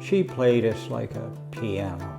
She played us like a piano.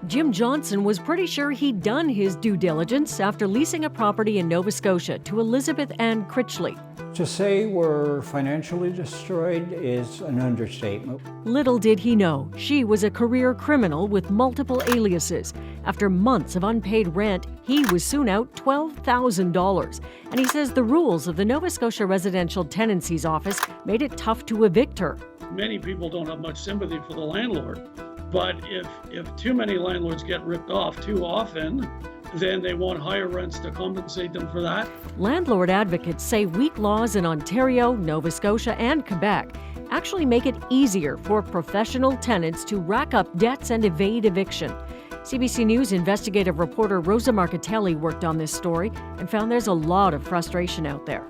Jim Johnson was pretty sure he'd done his due diligence after leasing a property in Nova Scotia to Elizabeth Ann Critchley. To say we're financially destroyed is an understatement. Little did he know, she was a career criminal with multiple aliases. After months of unpaid rent, he was soon out $12,000. And he says the rules of the Nova Scotia Residential Tenancies Office made it tough to evict her. Many people don't have much sympathy for the landlord, but if too many landlords get ripped off too often, then they want higher rents to compensate them for that. Landlord advocates say weak laws in Ontario, Nova Scotia, and Quebec actually make it easier for professional tenants to rack up debts and evade eviction. CBC News investigative reporter Rosa Marchitelli worked on this story and found there's a lot of frustration out there.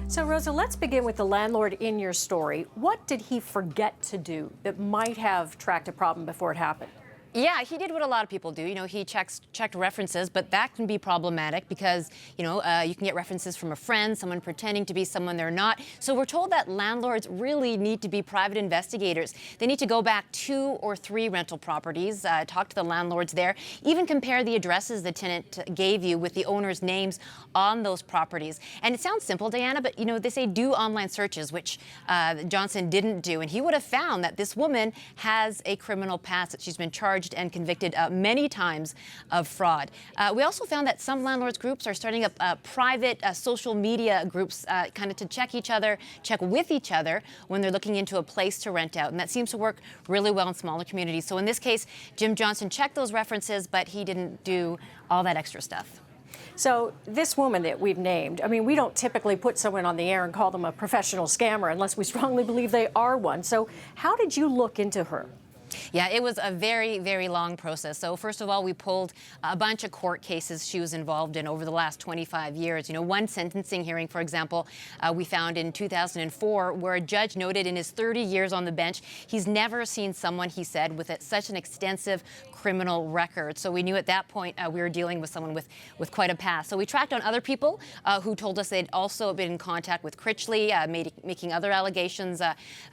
So, Rosa, let's begin with the landlord in your story. What did he forget to do that might have tracked a problem before it happened? Yeah, he did what a lot of people do. You know, he checked references, but that can be problematic because, you can get references from a friend, someone pretending to be someone they're not. So we're told that landlords really need to be private investigators. They need to go back 2 or 3 rental properties, talk to the landlords there, even compare the addresses the tenant gave you with the owner's names on those properties. And it sounds simple, Diana, but, they say do online searches, which Johnson didn't do. And he would have found that this woman has a criminal past, that she's been charged and convicted many times of fraud. We also found that some landlords groups are starting up private social media groups kind of to check with each other when they're looking into a place to rent out. And that seems to work really well in smaller communities. So in this case, Jim Johnson checked those references, but he didn't do all that extra stuff. So this woman that we've named, we don't typically put someone on the air and call them a professional scammer unless we strongly believe they are one. So how did you look into her? Yeah, it was a very, very long process. So first of all, we pulled a bunch of court cases she was involved in over the last 25 years. One sentencing hearing, for example, we found in 2004 where a judge noted in his 30 years on the bench, he's never seen someone, he said, with such an extensive criminal record. So we knew at that point we were dealing with someone with quite a past. So we tracked on other people who told us they'd also been in contact with Critchley, making other allegations,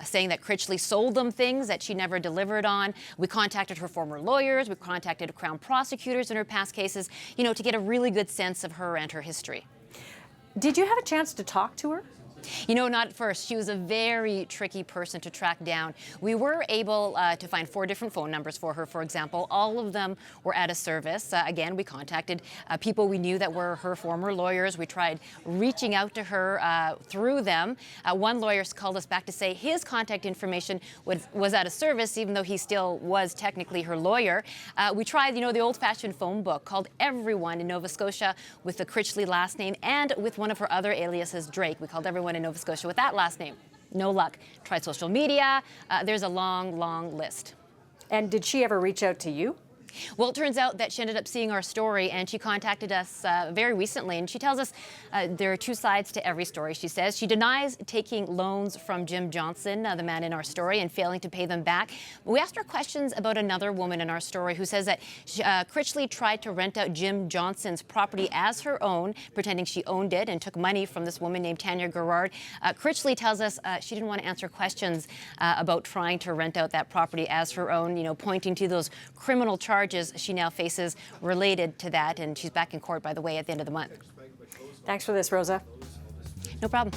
saying that Critchley sold them things that she never delivered on. We contacted her former lawyers, we contacted Crown prosecutors in her past cases, to get a really good sense of her and her history. Did you have a chance to talk to her? Not at first. She was a very tricky person to track down. We were able to find 4 different phone numbers for her, for example. All of them were out of service. Again, we contacted people we knew that were her former lawyers. We tried reaching out to her through them. One lawyer called us back to say his contact information was out of service, even though he still was technically her lawyer. We tried, the old-fashioned phone book, called everyone in Nova Scotia with the Critchley last name and with one of her other aliases, Drake. We called everyone in Nova Scotia with that last name. No luck. Tried social media. There's a long, long list. And did she ever reach out to you? Well, it turns out that she ended up seeing our story, and she contacted us very recently, and she tells us there are 2 sides to every story, she says. She denies taking loans from Jim Johnson, the man in our story, and failing to pay them back. We asked her questions about another woman in our story who says that Critchley tried to rent out Jim Johnson's property as her own, pretending she owned it, and took money from this woman named Tanya Gerard. Critchley tells us she didn't want to answer questions about trying to rent out that property as her own, pointing to those criminal charges she now faces related to that. And she's back in court, by the way, at the end of the month. Thanks for this, Rosa. No problem.